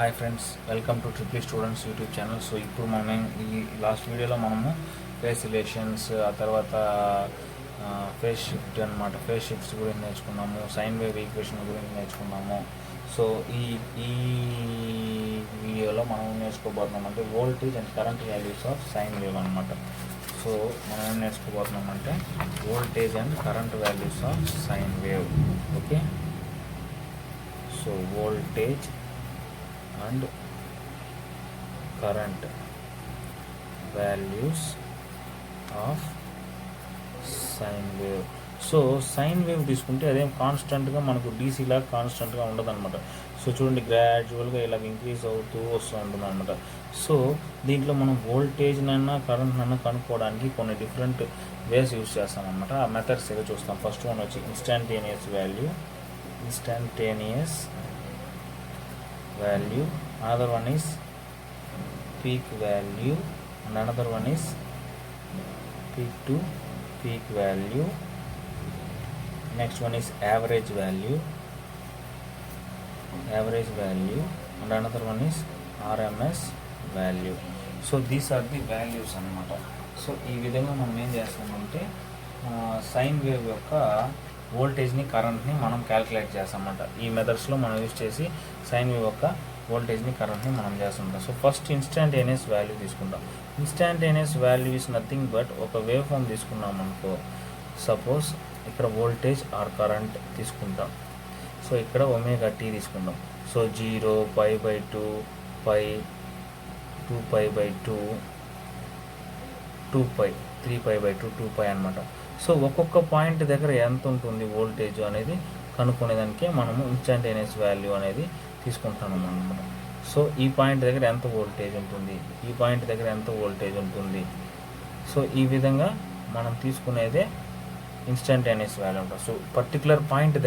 Hi friends, welcome to triple students YouTube channel. So ఇప్పుడు మనం ఈ లాస్ట్ వీడియోలో మనము ఫేస్ రిలేషన్స్, ఆ తర్వాత ఫేస్ షిఫ్ట్ అనమాట, ఫేస్ షిఫ్ట్స్ గురించి నేర్చుకున్నాము, సైన్ వేవ్ ఈక్వేషన్ గురించి నేర్చుకున్నాము. సో ఈ ఈ వీడియోలో మనం నేర్చుకోబోతున్నాం అంటే voltage and current values of sine wave అనమాట. సో మనం ఏం నేర్చుకోబోతున్నామంటే voltage and current values of sine wave. Okay, so voltage and current values of sine wave. So sine wave తీసుకుంటే అదేం కాన్స్టెంట్గా మనకు డీసీ లాగా కాన్స్టెంట్గా ఉండదు అనమాట. సో చూడండి, గ్రాడ్యువల్గా ఇలా ఇంక్రీజ్ అవుతూ వస్తూ ఉంటుంది అనమాట. సో దీంట్లో మనం వోల్టేజ్నైనా కరెంట్నైనా కనుక్కోవడానికి కొన్ని డిఫరెంట్ వేస్ యూజ్ చేస్తామన్నమాట. ఆ మెథడ్స్ ఏదో చూస్తాం. ఫస్ట్ వన్ వచ్చి instantaneous value, another one is peak value, and another one is peak to peak value. Next one is average value, and another one is RMS value. So these are the values అన్నమాట. So ఈ విధంగా మనం ఏం చేస్తామంటే sine wave యొక్క వోల్టేజ్ని కరెంట్ని మనం క్యాలిక్యులేట్ చేస్తామన్నమాట. ఈ మెథడ్స్లో మనం యూజ్ చేసి సైన్ వేవ్ యొక్క వోల్టేజ్ని కరెంట్ని మనం చేస్తుంటాం. సో ఫస్ట్ ఇన్స్టంటేనియస్ వాల్యూ తీసుకుంటాం. Instantaneous value is nothing but ఒక వేవ్ ఫామ్ తీసుకున్నాం అనుకో. సపోజ్ ఇక్కడ వోల్టేజ్ ఆర్ కరెంట్ తీసుకుంటాం. సో ఇక్కడ ఒమేగా టీ తీసుకుంటాం. సో 0, π/2, π, 2π/2, 2π, 3π/2, 2π అనమాట. సో ఒక్కొక్క పాయింట్ దగ్గర ఎంత ఉంటుంది వోల్టేజ్ అనేది కనుక్కునేదానికే మనము ఇన్స్టంటేనియస్ వాల్యూ అనేది తీసుకుంటాము అనమాట. సో ఈ పాయింట్ దగ్గర ఎంత వోల్టేజ్ ఉంటుంది, ఈ పాయింట్ దగ్గర ఎంత వోల్టేజ్ ఉంటుంది. సో ఈ విధంగా మనం తీసుకునేదే ఇన్స్టంటేనియస్ వాల్యూ ఉంటుంది. సో పర్టికులర్ పాయింట్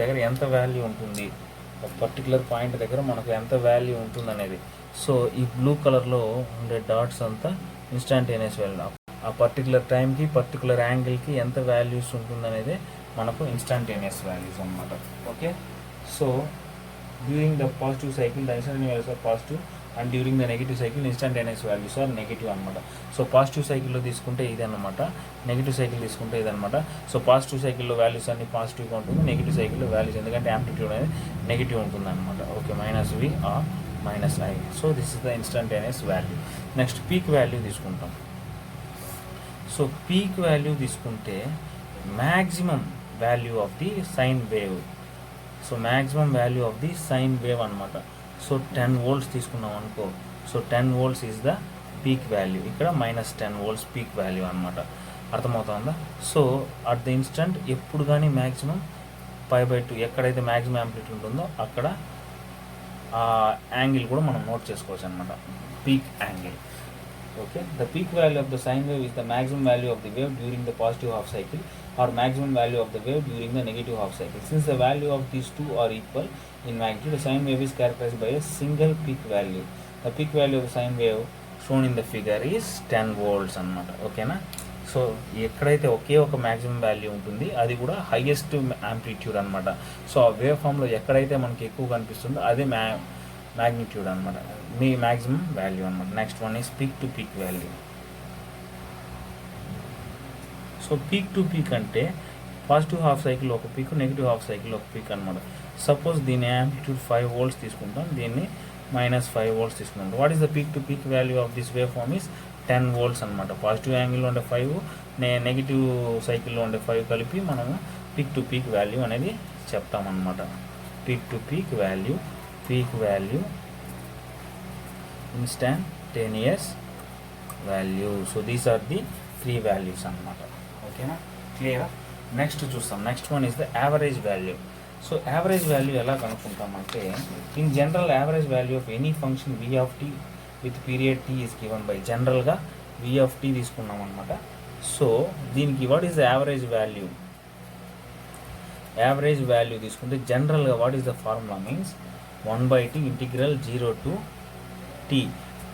దగ్గర ఎంత వాల్యూ ఉంటుంది, ఒక పర్టికులర్ పాయింట్ దగ్గర మనకు ఎంత వాల్యూ ఉంటుంది అనేది. సో ఈ బ్లూ కలర్లో ఉండే డాట్స్ అంతా ఇన్స్టంటేనియస్ వాల్యూ. ఆ పర్టికులర్ టైంకి పర్టికులర్ యాంగిల్కి ఎంత వాల్యూస్ ఉంటుందనేది మనకు ఇన్స్టంటేనియస్ వాల్యూస్ అనమాట. Okay, so during the positive cycle the instantaneous values are positive, and during the negative cycle instantaneous values are negative అనమాట. సో పాజిటివ్ సైకిల్లో తీసుకుంటే ఇదన్నమాట, నెగిటివ్ సైకిల్ తీసుకుంటే ఇదన్నమాట. సో పాజిటివ్ సైకిల్లో వాల్యూస్ అన్ని పాజిటివ్గా ఉంటుంది, నెగిటివ్ సైకిల్లో వాల్యూస్ ఎందుకంటే యాంప్లిట్యూడ్ అనేది నెగిటివ్ ఉంటుంది అనమాట. Okay, -v or -i. So this is the instantaneous value. Next peak value తీసుకుంటాం. సో పీక్ వాల్యూ తీసుకుంటే maximum value of the sine wave. So maximum value of the sine wave అనమాట. So 10 volts తీసుకున్నాం అనుకో. So 10 volts is the peak value. ఇక్కడ -10 volts peak value అనమాట. అర్థమవుతుందా? So at the instant ఎప్పుడు కానీ maximum π/2 ఎక్కడైతే మ్యాక్సిమం యాంప్లిట్యూడ్ ఉంటుందో అక్కడ ఆ యాంగిల్ కూడా మనం నోట్ చేసుకోవచ్చు అనమాట, peak angle. Okay, the peak value of the sine wave is the maximum value of the wave during the positive half cycle or maximum value of the wave during the negative half cycle. Since the value of these two are equal in magnitude, the sine wave is characterized by a single peak value. The peak value of the sine wave shown in the figure is 10 volts అన్నమాట. ఓకేనా? So ఎక్కడైతే ఒకే ఒక maximum value ఉంటుంది అది కూడా highest amplitude అనమాట. So ఆ wave ఫామ్లో ఎక్కడైతే మనకి ఎక్కువ కనిపిస్తుందో అదే మ్యాగ్నిట్యూడ్ అనమాట, మీ మ్యాక్సిమం వాల్యూ అనమాట. Next one is peak to peak value. So peak to peak అంటే పాజిటివ్ హాఫ్ సైకిల్ ఒక పీక్, నెగిటివ్ హాఫ్ సైకిల్ ఒక పీక్ అనమాట. సపోజ్ దీని యాంప్లిట్యూడ్ 5 volts తీసుకుంటాం, దీన్ని -5 volts తీసుకుంటాం. What is the peak to peak value of this wave form is 10 volts అనమాట. Positive యాంగిల్లో ఉండే 5, నెగిటివ్ సైకిల్లో ఉండే 5 కలిపి మనము పీక్ టు పీక్ వాల్యూ అనేది చెప్తామన్నమాట. Peak to peak value, peak value, instantaneous value. So these are the 3 values అన్నమాట. ఓకేనా? క్లియరా? నెక్స్ట్ చూస్తాం. Next one is the average value. So average value ఎలా కనుక్కుంటామంటే in general average value of any function v of t with period t is given by, జనరల్గా v of t తీసుకున్నాం అనమాట. So దీనికి what is the average value? Average value తీసుకుంటే జనరల్గా what is the formula means 1/t integral 0 to t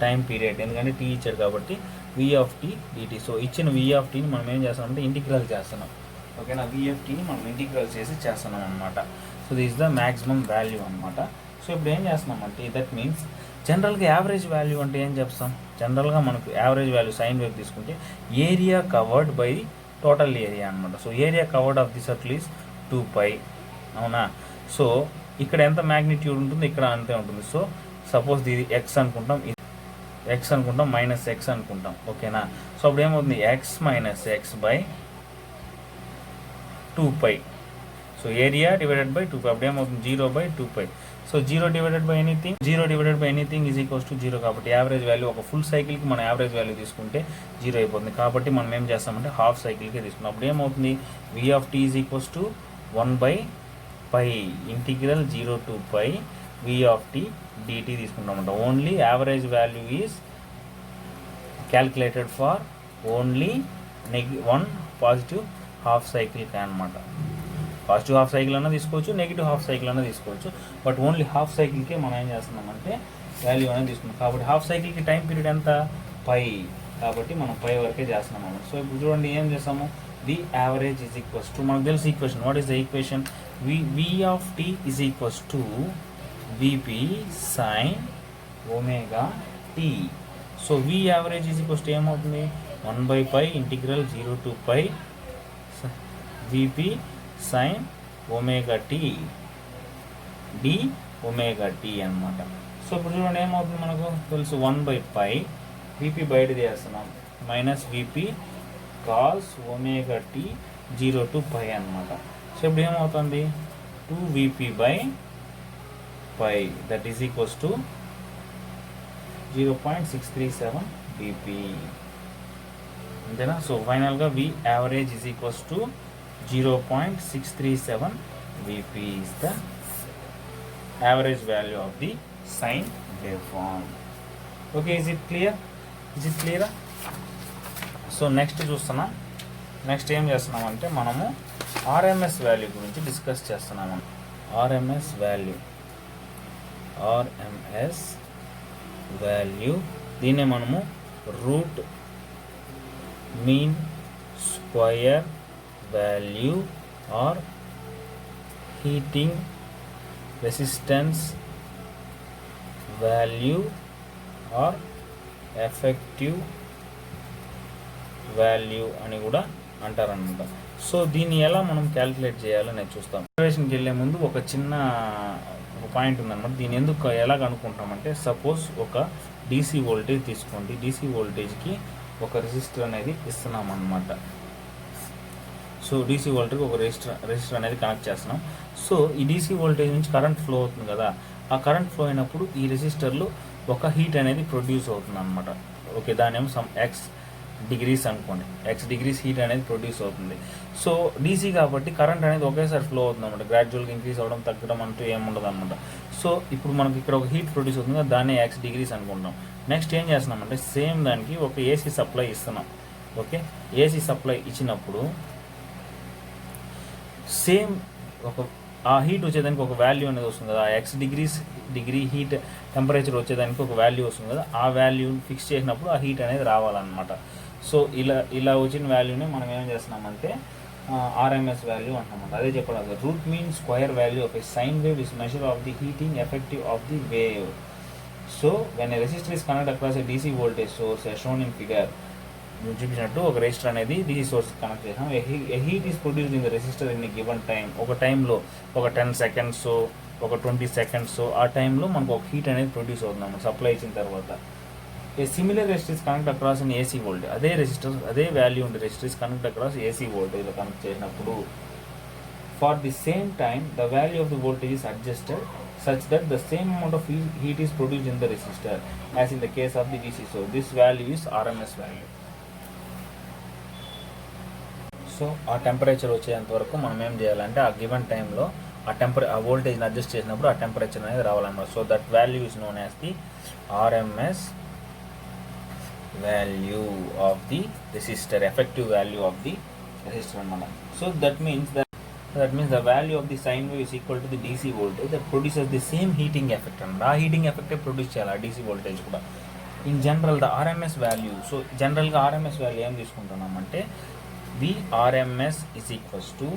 time period, ఎందుకంటే t ఇచ్చాడు కాబట్టి v of t dt. So ఇచ్చిన v of tని మనం ఏం చేస్తామంటే ఇంటిగ్రల్ చేస్తున్నాం. ఓకేనా? v of tని మనం ఇంటిగ్రల్ చేస్తున్నాం అనమాట. So this the maximum value అనమాట. సో ఇప్పుడు ఏం చేస్తున్నామంటే దట్ మీన్స్ జనరల్గా యావరేజ్ వాల్యూ అంటే ఏం చెప్తాం, జనరల్గా మనకు యావరేజ్ వాల్యూ సైన్ వేవ్ తీసుకుంటే area covered by total area అనమాట. So area covered of the circle is 2π, అవునా. సో ఇక్కడ ఎంత మ్యాగ్నిట్యూడ్ ఉంటుంది, ఇక్కడ అంతే ఉంటుంది. సో సపోజ్ ఇది ఎక్స్ అనుకుంటాం, ఎక్స్ అనుకుంటాం, మైనస్ ఎక్స్ అనుకుంటాం, ఓకేనా. సో అప్పుడు ఏమవుతుంది, X minus X by 2π. So area divided by 2π, అప్పుడు ఏమవుతుంది 0/2π. So 0 divided by anything is equals to 0. కాబట్టి యావరేజ్ వాల్యూ ఒక ఫుల్ సైకిల్కి మనం యావరేజ్ వాల్యూ తీసుకుంటే 0 అయిపోతుంది. కాబట్టి మనం ఏం చేస్తామంటే హాఫ్ సైకిల్కే తీసుకున్నాం. అప్పుడు ఏమవుతుంది, v of t is equals to 1/π integral 0 to π v of t dt తీసుకుంటామంట. Only average value is calculated for only one positive half సైకిల్కి అనమాట. పాజిటివ్ హాఫ్ సైకిల్ అన్నా తీసుకోవచ్చు, నెగిటివ్ హాఫ్ సైకిల్ అన్నా తీసుకోవచ్చు, బట్ ఓన్లీ హాఫ్ సైకిల్కే మనం ఏం చేస్తున్నామంటే వాల్యూ అనేది తీసుకున్నాం. కాబట్టి హాఫ్ సైకిల్కి టైం పీరియడ్ ఎంత, π, కాబట్టి మనం π వరకే చేస్తున్నాం అన్నమాట. సో ఇప్పుడు చూడండి ఏం చేస్తాము, the average is equals to, మనకు తెలుసు equation, what is the equation, v of t is equals to vp sin omega t. So v average is equals to ఏమవుతుంది, 1/π integral 0 to π vp sin omega t d omega t అనమాట. So ఇప్పుడు చూడండి ఏమవుతుంది, మనకు తెలుసు 1/π vp బయట చేస్తున్నాం minus vp cos omega t 0 to π అనమాట. సో ఇప్పుడు ఏమవుతుంది 2vp/π that is equals to 0.637 vp, అంతేనా. సో ఫైనల్గా v average is equals to 0.637 vp is the average value of the sine waveform. Okay, is it clear? So next చూస్తున్నాం, next ఏం చేస్తున్నామంటే మనము RMS value గురించి discuss చేస్తున్నాము. RMS value దీన్నే మనము root mean square value or heating resistance value or effective value అని కూడా అంటారనమాట. సో దీన్ని ఎలా మనం క్యాలిక్యులేట్ చేయాలో నేను చూస్తాం. డెరివేషన్కి వెళ్ళే ముందు ఒక చిన్న పాయింట్ ఉందన్నమాట. దీన్ని ఎందుకు ఎలా కనుక్కుంటామంటే, సపోజ్ ఒక డీసీ వోల్టేజ్ తీసుకోండి, డీసీ వోల్టేజ్కి ఒక రెసిస్టర్ అనేది ఇస్తున్నాం అన్నమాట. సో డీసీ వోల్టేజ్కి ఒక రెసిస్టర్ అనేది కనెక్ట్ చేస్తున్నాం. సో ఈ డీసీ వోల్టేజ్ నుంచి కరెంట్ ఫ్లో అవుతుంది కదా, ఆ కరెంట్ ఫ్లో అయినప్పుడు ఈ రెసిస్టర్లో ఒక హీట్ అనేది ప్రొడ్యూస్ అవుతుంది అనమాట. ఓకే, దాని ఏమో సమ్ ఎక్స్ డిగ్రీస్ అనుకోండి, ఎక్స్ డిగ్రీస్ హీట్ అనేది ప్రొడ్యూస్ అవుతుంది. సో డీసీ కాబట్టి కరెంట్ అనేది ఒకేసారి ఫ్లో అవుతుంది అనమాట, గ్రాడ్యువల్గా ఇంక్రీజ్ అవ్వడం తగ్గడం అంటూ ఏముండదు అనమాట. సో ఇప్పుడు మనకి ఇక్కడ ఒక హీట్ ప్రొడ్యూస్ అవుతుంది కదా, దాన్ని ఎక్స్ డిగ్రీస్ అనుకుంటాం. నెక్స్ట్ ఏం చేస్తున్నామంటే సేమ్ దానికి ఒక ఏసీ సప్లై ఇస్తున్నాం. ఓకే, ఏసీ సప్లై ఇచ్చినప్పుడు సేమ్ ఒక ఆ హీట్ వచ్చేదానికి ఒక వాల్యూ అనేది వస్తుంది కదా, ఎక్స్ డిగ్రీ హీట్ టెంపరేచర్ వచ్చేదానికి ఒక వాల్యూ వస్తుంది కదా, ఆ వాల్యూ ఫిక్స్ చేసినప్పుడు ఆ హీట్ అనేది రావాలన్నమాట. సో ఇలా వచ్చిన వాల్యూని మనం ఏం చేస్తున్నామంటే ఆర్ఎంఎస్ వాల్యూ అంటున్నామంట. అదే చెప్పడం, route mean square value of a sine wave is measure of the heating effective of the wave. So when a resistor is connect across a DC voltage source as shown in figure, చూపించినట్టు ఒక resistor అనేది DC source connect చేసాం. ఏ heat is produced in the resistor in given time. ఒక టైంలో ఒక 10 seconds, ఒక 20 seconds, ఆ టైంలో మనకు ఒక హీట్ అనేది ప్రొడ్యూస్ అవుతుంది సప్లై ఇచ్చిన తర్వాత. ఏ similar resistors connect across in AC voltage, అదే రెసిస్టర్ అదే వాల్యూ ఉండే రెసిస్టర్స్ కనెక్ట్ అక్రాస్ ఏసీ వోల్టేజ్లో కనెక్ట్ చేసినప్పుడు for the same time the value of the voltage is adjusted such that the same amount of heat is produced in the resistor as in the case of the DC source. This value is RMS value. So ఆ temperature వచ్చేంత వరకు మనం ఏం చేయాలంటే ఆ given టైంలో ఆ వోల్టేజ్ని అడ్జస్ట్ చేసినప్పుడు ఆ టెంపరేచర్ అనేది రావాలన్నమాట. So that value is known as the RMS value of the resistor, effective value of the resistor అన్నమాట. So that means the value of the sine wave is equal to the DC voltage that produces the same heating effect and ఆ heating effect produce చేయాలి ఆ DC voltage కూడా. In general the RMS value, so జనరల్గా RMS value ఏం తీసుకుంటున్నామంటే the RMS is equals to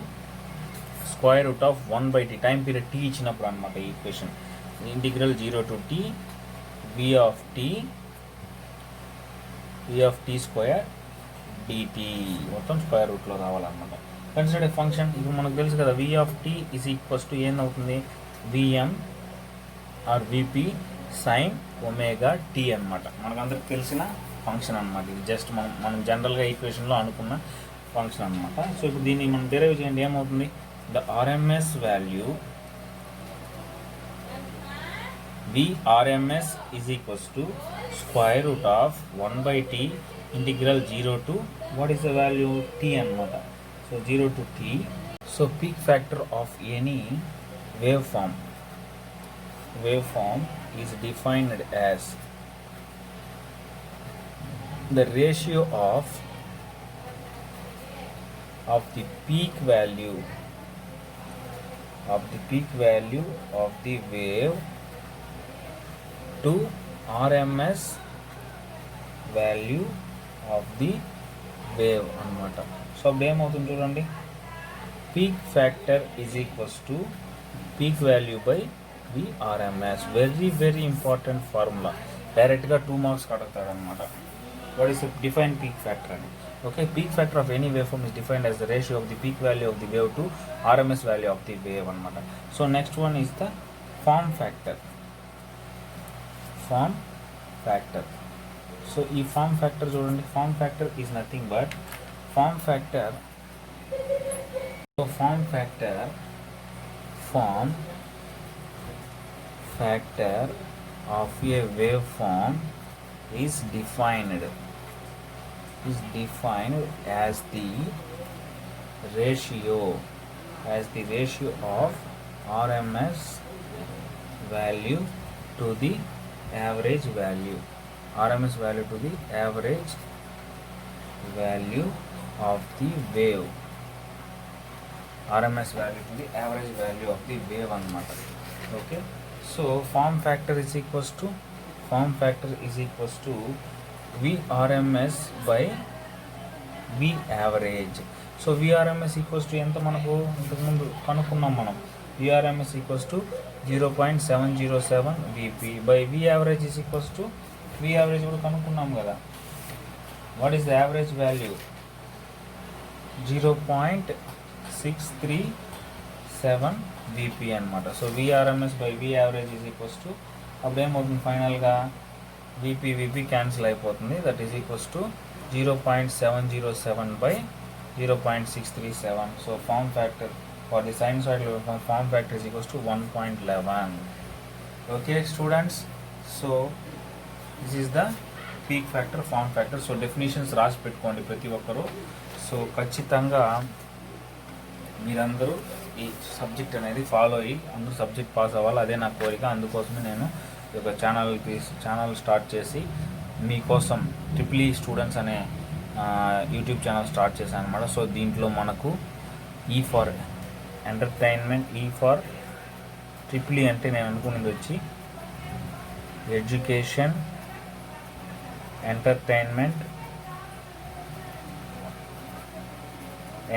square root of 1/t time period t ఇచ్చినప్పుడు అనమాట ఈ equation. Integral 0 to t v of t square dt మొత్తం square రూట్లో రావాలన్నమాట. Consider a function. ఇప్పుడు మనకు తెలుసు కదా v of t is equals టు ఏందవుతుంది, vm or vp sine omega t అనమాట. మనకందరికి తెలిసిన ఫంక్షన్ అనమాట. ఇది జస్ట్ మనం జనరల్గా ఈక్వేషన్లో అనుకున్న ఫంక్షన్ అనమాట. సో ఇప్పుడు దీన్ని మనం డెరైవ్ చేయండి, ఏమవుతుంది, the RMS value Vrms is equals to square root of 1 by t integral 0 to what is the value t anamata. So 0 to t. So peak factor of any waveform is defined as the ratio of the peak value of the wave to RMS value of the wave అనమాట. So అప్పుడు ఏమవుతుంది చూడండి, peak factor is equals to peak value by VRMS. Very important formula. డైరెక్ట్గా 2 marks అడుగుతాడు అనమాట. What is define peak factor అని. Okay, peak factor of any wave form is defined as the ratio of the peak value of the wave to RMS value of the wave అనమాట. So next one is the form factor. So ఈ form factor చూడండి, form factor is nothing but form factor of a wave form is defined as the ratio of RMS value to the average value. RMS value to the average value of the wave. RMS value to the average value of the wave anamata. Okay, so form factor is equals to VRMS by V average. So VRMS equals to ఎంత మనకు ఇంతకుముందు కనుక్కున్నాం మనం. VRMS equals to 0.707 VP by V average is equals to V average కూడా కనుక్కున్నాం కదా. What is the average value, 0.637 VP అనమాట. So VRMS by V average is equals to అప్పుడు ఏమవుతుంది ఫైనల్గా, VP క్యాన్సిల్ అయిపోతుంది. That is equals to 0.707 by 0.637. So form factor for the sinusoidal wave form factor is equals to 1.11. Okay students, so this is the peak factor, form factor. So definitions రాసి పెట్టుకోండి ప్రతి ఒక్కరు. So ఖచ్చితంగా మీరందరూ ఈ subject అనేది follow అయ్యి అందరూ సబ్జెక్ట్ పాస్ అవ్వాలి, అదే నా కోరిక. అందుకోసమే నేను ఒక ఛానల్ స్టార్ట్ చేసి మీకోసం ట్రిపుల్ ఈ స్టూడెంట్స్ అనే యూట్యూబ్ ఛానల్ స్టార్ట్ చేశాను అనమాట. సో దీంట్లో మనకు ఈ ఫర్ ఎంటర్టైన్మెంట్, ఈ ఫర్ ట్రిపుల్ ఈ అంటే నేను అనుకున్నది వచ్చి ఎడ్యుకేషన్, ఎంటర్టైన్మెంట్,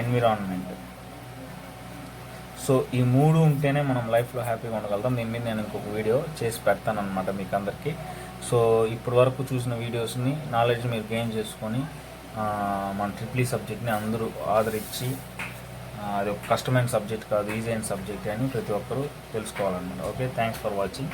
ఎన్విరాన్మెంట్. సో ఈ 3 ఉంటేనే మనం లైఫ్లో హ్యాపీగా ఉండగలుగుతాం. దీని మీద నేను ఇంకొక వీడియో చేసి పెడతాను అనమాట మీకు అందరికీ. సో ఇప్పటి వరకు చూసిన వీడియోస్ని నాలెడ్జ్ మీరు గెయిన్ చేసుకొని మన ట్రిపుల్ ఈ సబ్జెక్ట్ని అందరూ ఆదరించి, అది ఒక కష్టమైన సబ్జెక్ట్ కాదు, ఈజీ అయిన సబ్జెక్ట్ అని ప్రతి ఒక్కరూ తెలుసుకోవాలన్నమాట. Okay, thanks for watching.